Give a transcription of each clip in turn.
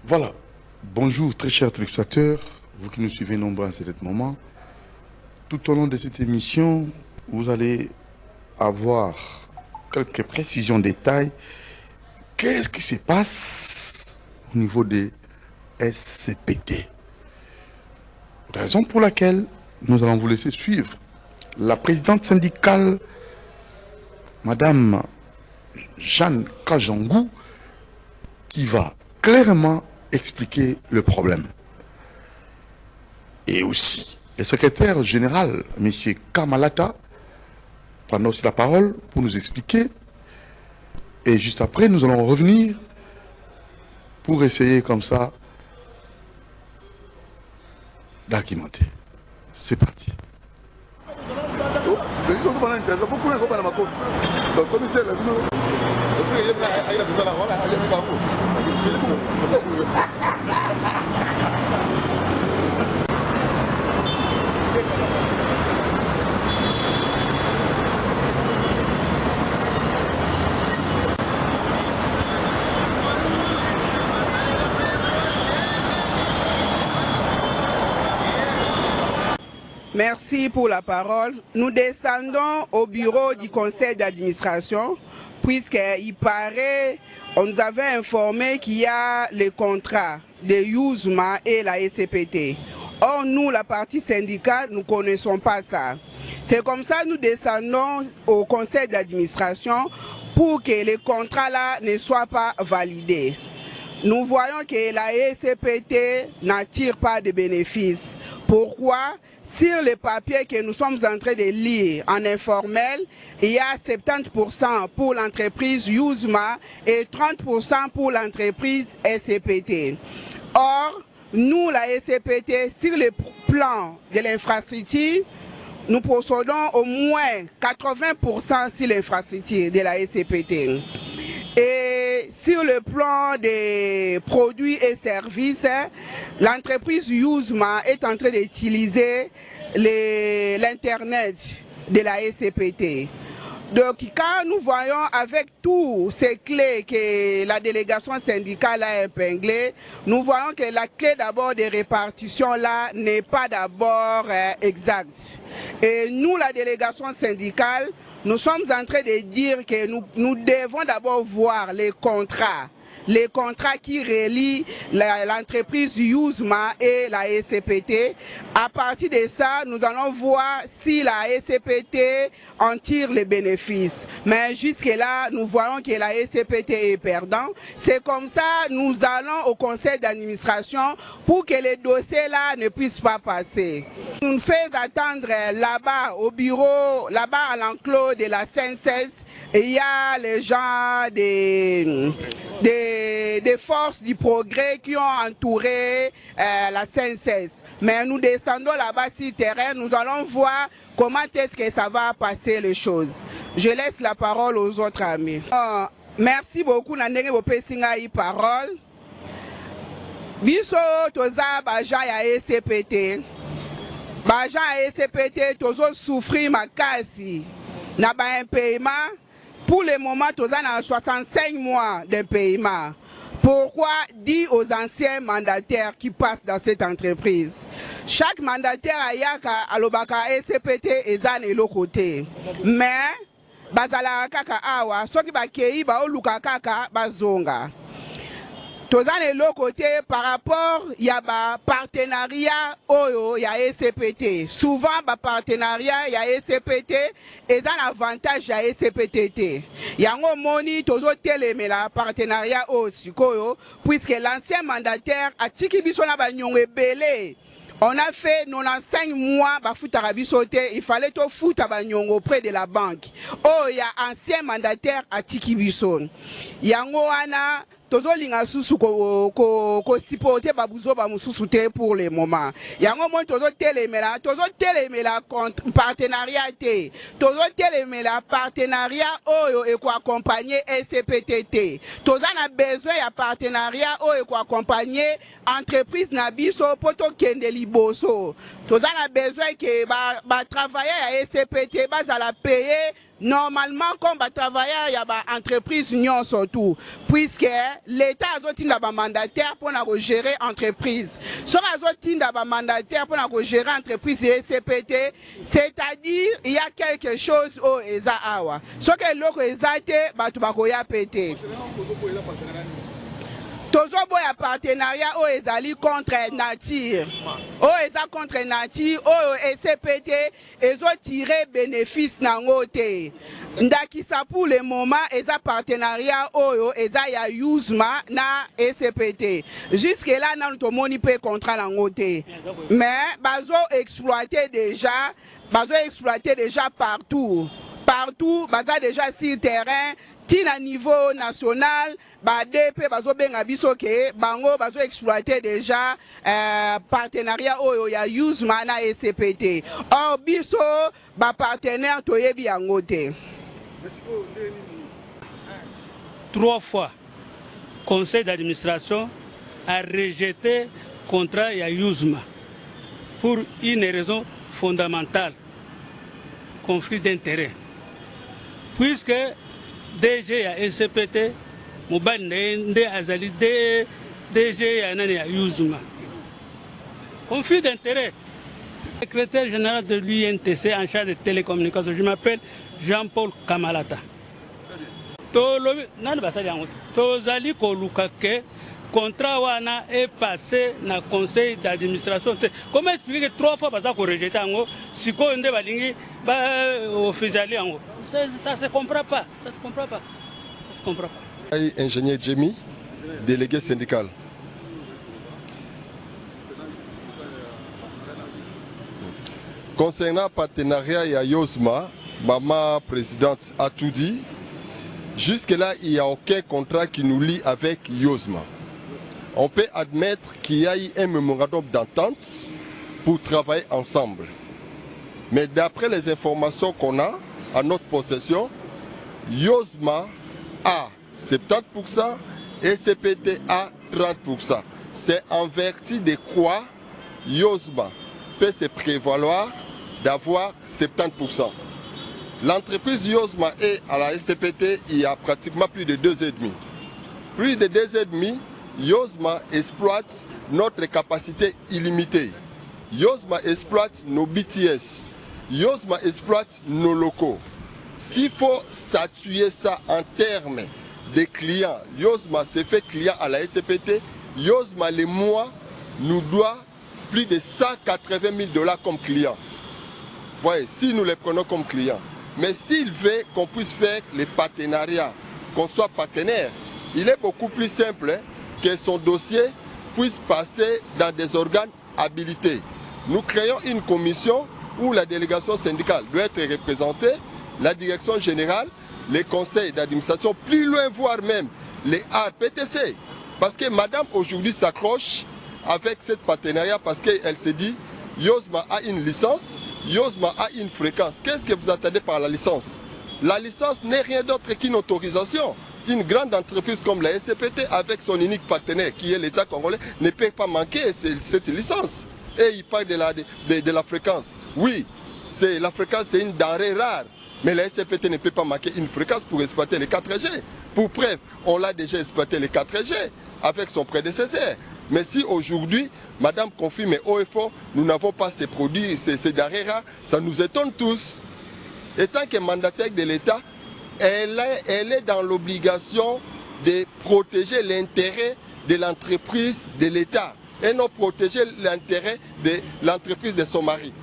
Voilà. Bonjour très chers téléspectateurs, vous qui nous suivez nombreux à cet moment. Tout au long de cette émission, vous allez avoir quelques précisions, détails. Qu'est-ce qui se passe au niveau des SCPT? Raison pour laquelle nous allons vous laisser suivre la présidente syndicale, Madame Jeanne Kajangou, qui va clairement expliquer le problème. Et aussi, le secrétaire général, M. Kamalata, prendra aussi la parole pour nous expliquer. Et juste après, nous allons revenir pour essayer comme ça d'argumenter. C'est parti. Merci pour la parole. Nous descendons au bureau du conseil d'administration puisqu'il paraît, on nous avait informé qu'il y a les contrats de Youzma et la SCPT. Or, nous, la partie syndicale, nous ne connaissons pas ça. C'est comme ça que nous descendons au conseil d'administration pour que les contrats-là ne soient pas validés. Nous voyons que la SCPT n'attire pas de bénéfices. Pourquoi? Sur les papiers que nous sommes en train de lire en informel, il y a 70% pour l'entreprise Youzma et 30% pour l'entreprise SCPT. Or, nous, la SCPT, sur le plan de l'infrastructure, nous possédons au moins 80% sur l'infrastructure de la SCPT. Et sur le plan des produits et services, l'entreprise Youzma est en train d'utiliser l'Internet de la SCPT. Donc quand nous voyons avec tous ces clés que la délégation syndicale a épinglées, nous voyons que la clé d'abord de répartition là n'est pas d'abord exacte. Et nous, la délégation syndicale, nous sommes en train de dire que nous devons d'abord voir les contrats qui relient l'entreprise Youzma et la SCPT. À partir de ça, nous allons voir si la SCPT en tire les bénéfices. Mais jusque-là, nous voyons que la SCPT est perdant. C'est comme ça nous allons au conseil d'administration pour que les dossiers-là ne puissent pas passer. Nous nous faisons attendre là-bas au bureau, là-bas à l'enclos de la CNCS, il y a les gens des forces du progrès qui ont entouré la CNCS. Mais nous descendons là-bas sur le terrain, nous allons voir comment est-ce que ça va passer les choses. Je laisse la parole aux autres amis. Merci beaucoup, Nandenge Bopesinga y parole. Biso toza baja ya SCPT. Baja ya SCPT tozo souffrir makasi na ba impayement. Pour le moment, nous avons 65 mois de paiement. Pourquoi dire aux anciens mandataires qui passent dans cette entreprise? Chaque mandataire a yaka alobaka SCPT et zan et l'autre côté. Mais, bazala kaka awa, soki bakei ba oluka kaka bazonga. Tozan et l'autre côté par rapport ya ba partenariat oyo ya SCPT. Souvent ba partenariat ya SCPT et un avantage ya SCPT. Yango moni tozo telemela partenariat o sikoyo puisque l'ancien mandataire a tiki biso na ba nyongwe belé. On a fait 95 mois bafuta bisote, il fallait tout foutre banyongo auprès de la banque. Oh, il y a ancien mandataire à Tiki Bison. Yango ana tozolinga susu ko sipote babuzo ba mususu te pour le moment. Yango mon tozo telemela partenariat te. Tozo telemela partenariat oyo et ko accompagner SCPT. Toza na besoin ya partenariat oyo et ko accompagner entreprise na biso poto kende liboso. Toza na besoin que ba travailler à SCPT bazala payer normalement comme travailleur ya ba entreprise union surtout puisque l'état azotinda ba mandataire pour gérer entreprise. So azotinda ba mandataire pour gérer entreprise et CPT, c'est-à-dire il y a quelque chose au eza awa. So que loko ezate batu bakoya pété. Tozobo ya partenariat o ezali contre nature. O eza contre nature, o SCPT ezo tirer bénéfice nango te. Ndakisa pour le moment eza partenariat oyo eza ya Yuzma na SCPT. Jusque là nan tomoni pe contrat nango te. Mais bazo exploiter déjà partout. Partout, baza déjà sur terrain. Tina niveau national, DP bazo benga biso ke bango bazo exploiter déjà partenariat oyo ya Yuzma na SCPT. Or biso ba partenaire toyebi yango te. 3 fois, conseil d'administration a rejeté contrat ya Yuzma pour une raison fondamentale, conflit d'intérêt. Puisque DG ya SCPT, Mobane Azali DG ya nani ya Yuzma. Conflit d'intérêt. Secrétaire général de l'UNTC en charge de télécommunications, je m'appelle Jean-Paul Kamalata. Tozali koluka ke contrat wana est passé dans le conseil d'administration. Comment expliquer que 3 fois baza ko rejeter ango siko nde balingi ba officiali ango. Ça se comprend pas, ça se comprend pas. Ça se comprend pas. Ingénieur Jimmy, délégué syndical. Concernant le partenariat à Yuzma, Maman présidente a tout dit. Jusque-là, il n'y a aucun contrat qui nous lie avec Yuzma. On peut admettre qu'il y a eu un mémorandum d'entente pour travailler ensemble. Mais d'après les informations qu'on a à notre possession, Yuzma a 70% et SCPT a 30%. C'est en vertu de quoi Yuzma peut se prévaloir d'avoir 70%. L'entreprise Yuzma est à la SCPT il y a pratiquement plus de 2 ans et demi. Plus de 2 ans et demi, Yuzma exploite notre capacité illimitée. Yuzma exploite nos BTS. Yuzma exploite nos locaux. S'il faut statuer ça en termes de clients, Yuzma s'est fait client à la SCPT. Yuzma, les mois, nous doit plus de 180 000 $ comme client. Voyez, si nous les prenons comme clients. Mais s'il veut qu'on puisse faire les partenariats, qu'on soit partenaire, il est beaucoup plus simple que son dossier puisse passer dans des organes habilités. Nous créons une commission où la délégation syndicale doit être représentée, la direction générale, les conseils d'administration, plus loin voire même les ARPTC. Parce que madame aujourd'hui s'accroche avec ce partenariat parce qu'elle se dit Yuzma a une licence, Yuzma a une fréquence. Qu'est-ce que vous attendez par la licence? La licence n'est rien d'autre qu'une autorisation. Une grande entreprise comme la SCPT avec son unique partenaire qui est l'État congolais ne peut pas manquer cette licence. Et il parle de la fréquence. Oui, la fréquence c'est une denrée rare. Mais la SCPT ne peut pas manquer une fréquence pour exploiter les 4G. Pour preuve, on l'a déjà exploité les 4G avec son prédécesseur. Mais si aujourd'hui, madame confirme haut et fort, nous n'avons pas ces produits, ces denrées rares, ça nous étonne tous. Étant que mandataire de l'État, elle est dans l'obligation de protéger l'intérêt de l'entreprise de l'État et non protéger l'intérêt de l'entreprise de son mari.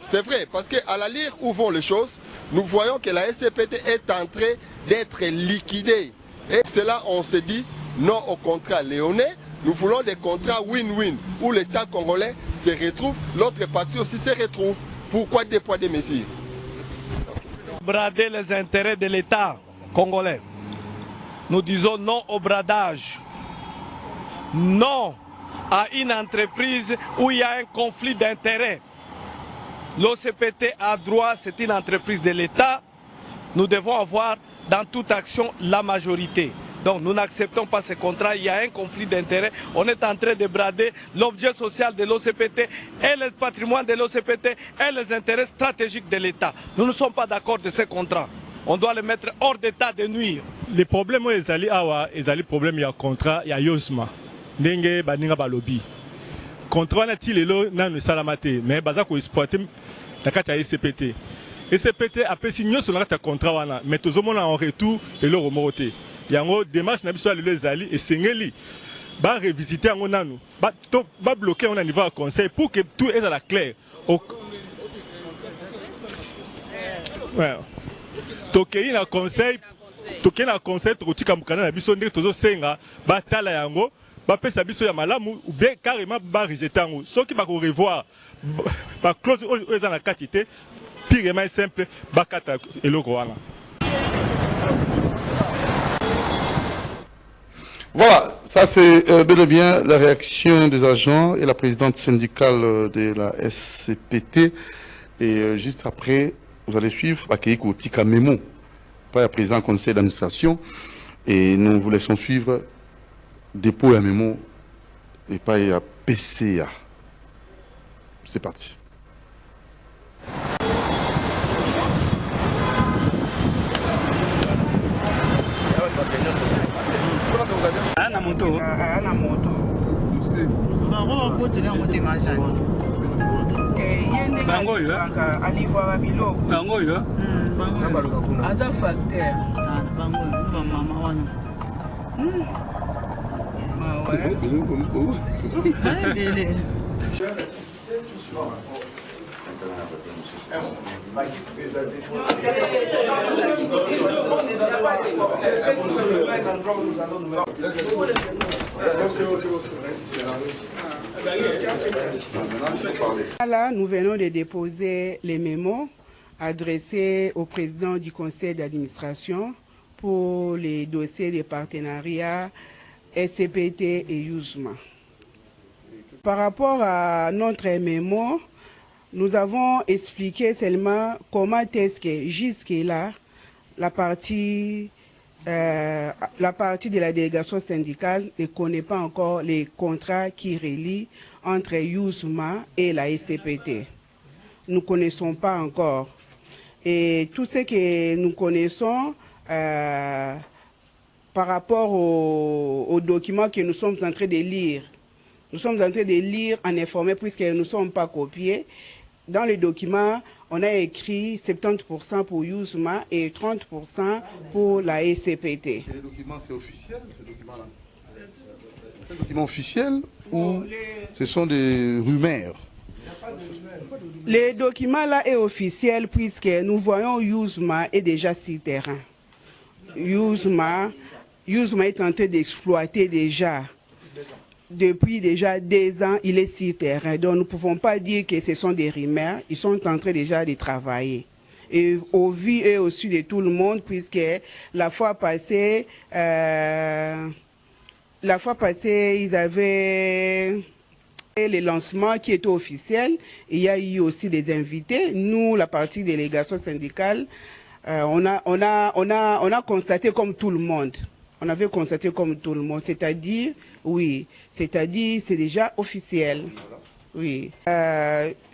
C'est vrai, parce qu'à la lire où vont les choses, nous voyons que la SCPT est en train d'être liquidée. Et cela, on se dit non au contrat léonais. Nous voulons des contrats win-win où l'État congolais se retrouve, l'autre partie aussi se retrouve. Pourquoi des poids des mesures? Brader les intérêts de l'État congolais. Nous disons non au bradage. Non à une entreprise où il y a un conflit d'intérêts. L'OCPT a droit, c'est une entreprise de l'État. Nous devons avoir dans toute action la majorité. Donc nous n'acceptons pas ce contrat, il y a un conflit d'intérêts. On est en train de brader l'objet social de l'OCPT et le patrimoine de l'OCPT et les intérêts stratégiques de l'État. Nous ne sommes pas d'accord de ce contrat. On doit le mettre hors d'état de nuire. Les problèmes, les problèmes, il y a un contrat, il y a Yosma. Ndenge baninga balobi. Contrat na tilelo na ne salamate, mais baza ko exploiter la carte à SCPT. SCPT a pesi nyo sur la carte contrat wana, mais tout le monde en retour et le remonter. Il y a une démarche na biso les ali et sengeli ba revisiter en nanu, ba bloquer on a niveau à conseil pour que tout est à la claire. Ouais. Tokei na conseil totika mukana na biso ndenge tozo senga batala yango ba pesa biso ya malamu ou bien carrément ba rejeter yango soki ba ko revoir ba clause eza na quantité purement simple ba kata eloko wana. Voilà, ça c'est bel et bien la réaction des agents et la présidente syndicale de la SCPT. Et juste après, vous allez suivre Akeiko Tika Memo, pas le président du conseil d'administration. Et nous vous laissons suivre dépôt à Memo et pas à PCA. C'est parti. Ana moto. Ana moto. Bango yo. Alivwa bilo. Bango yo. Bango. Aza facteur. Bango mama wana. Là, nous venons de déposer les mémos adressés au président du conseil d'administration pour les dossiers de partenariat SCPT et Yosma. Par rapport à notre mémo, nous avons expliqué seulement comment est-ce que jusque-là, la partie de la délégation syndicale ne connaît pas encore les contrats qui relient entre Yosma et la SCPT. Nous ne connaissons pas encore. Et tout ce que nous connaissons par rapport aux documents que nous sommes en train de lire, nous sommes en train de lire en informé puisque nous ne sommes pas copiés. Dans les documents, on a écrit 70% pour Yosma et 30% pour la SCPT. Les documents, c'est officiel, ces documents-là? C'est un document officiel ou ce sont des rumeurs? Les documents là est officiel puisque nous voyons Yosma est déjà sur le terrain. Yosma est en train d'exploiter déjà. Depuis déjà 2 ans, il est sur le terrain. Donc nous ne pouvons pas dire que ce sont des rumeurs. Ils sont en train déjà de travailler. Et au vu et au su de tout le monde, puisque la fois passée, ils avaient les lancements qui étaient officiels. Il y a eu aussi des invités. Nous, la partie délégation syndicale, on a constaté comme tout le monde. On avait constaté comme tout le monde, c'est-à-dire, oui, c'est-à-dire c'est déjà officiel. Oui.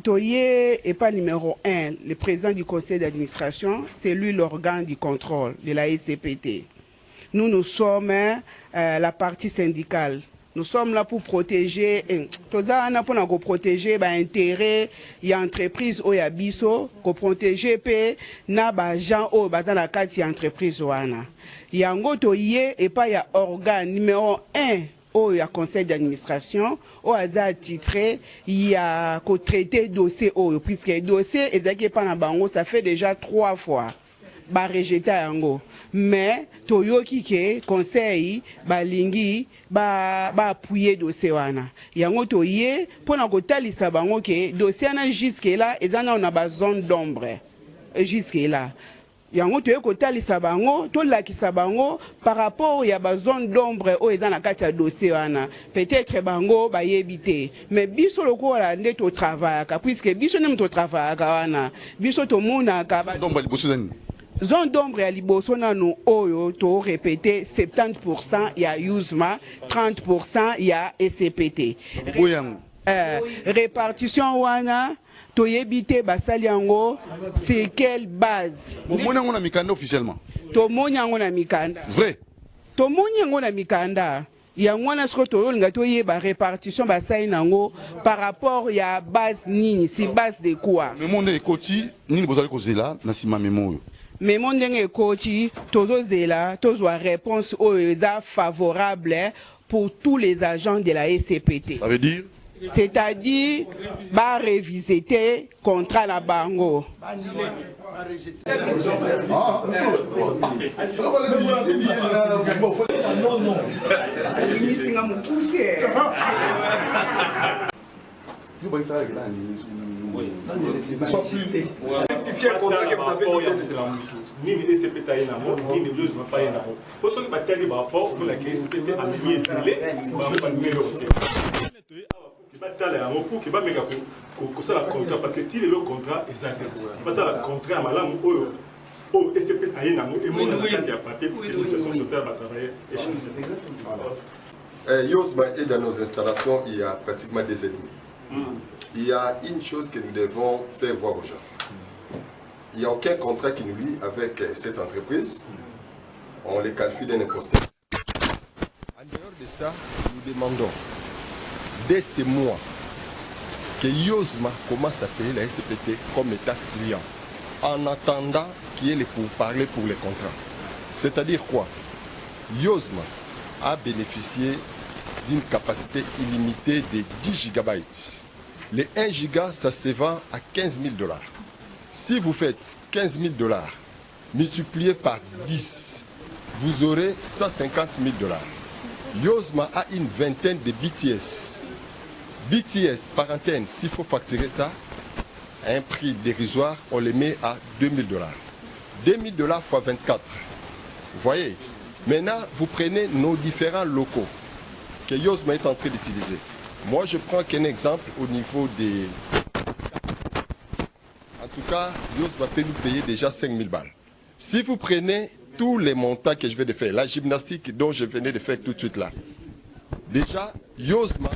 Toye n'est pas numéro 1, le président du conseil d'administration, c'est lui l'organe du contrôle de la SCPT. Nous sommes la partie syndicale. Nous sommes là pour protéger, pour protéger l'intérêt de l'entreprise ou biso, pour protéger les gens ou les entreprises. Il y a un toye et pas il y a organe numéro 1 au conseil d'administration, au hasard titré, il y a qu'au traité dossier, puisque le dossier, ça fait déjà 3 fois. Ba rejeté yango mais toyoki ke conseil balingi ba appuyer dossier wana yango toye pona kotalisa bango ke dossier na jusque là ezana na ba zone d'ombre jusque là yango toye kotalisa bango tolakisa bango par rapport ya ba zone d'ombre o ezana kati ya dossier wana peut-être bango ba yebité mais biso lokola nde to travail ka puisque biso nem to travail ka wana biso to mona ka ba donc zone d'ombre ya liboso nanu oyo to répété 70% ya Yuzma, 30% ya SCPT. Répartition wana to yebite basali yango c'est quelle base? Mon a mikanda officiellement. To monyango na mikanda. Vrai. To monyango na mikanda. Yangwana sko to yolinga to yeba répartition basali nango par rapport ya base nini, si base de quoi? Mais mon ekoti nini bozali kozela na sima memo yo. Mais mon ndenge ekoti tozo zela tozwa réponse oyo eza favorable pour tous les agents de la SCPT. Ça veut dire? C'est-à-dire, va revisiter contrat la bango. Nini SCPT aye nango, nini Yozma pa aye nango. Po soki batali ba rapport, on a que SCPT a mis escalé, ba numéro. Batala yango pour que ba meka ko sala contrat parce que ti le contrat exact. Ba sala contrat malamu oyo o SCPT aye nango et mon na kati ya papier pour que situation sociale va travailler et changer. Yozma est dans nos installations il y a pratiquement des années. Il y a une chose que nous devons faire voir aux gens. Il n'y a aucun contrat qui nous lie avec cette entreprise. On les qualifie d'un imposteur. En dehors de ça, nous demandons dès ce mois que Yozma commence à payer la SCPT comme état client en attendant qu'il y ait les pourparlers pour les contrats. C'est-à-dire quoi? Yozma a bénéficié d'une capacité illimitée de 10 gigabytes. Les 1 giga, ça se vend à 15 000 $. Si vous faites 15 000 $ multiplié par 10, vous aurez 150 000 $. Yozma a une vingtaine de BTS. BTS par antenne, s'il faut facturer ça, à un prix dérisoire, on les met à 2 000 $. 2 000 $ fois 24. Vous voyez? Maintenant, vous prenez nos différents locaux que Yozma est en train d'utiliser. Moi, je prends qu'un exemple au niveau des... En tout cas, Yozma peut nous payer déjà 5 000 $. Si vous prenez tous les montants que je vais de faire, la gymnastique dont je venais de faire tout de suite là, déjà, Yozma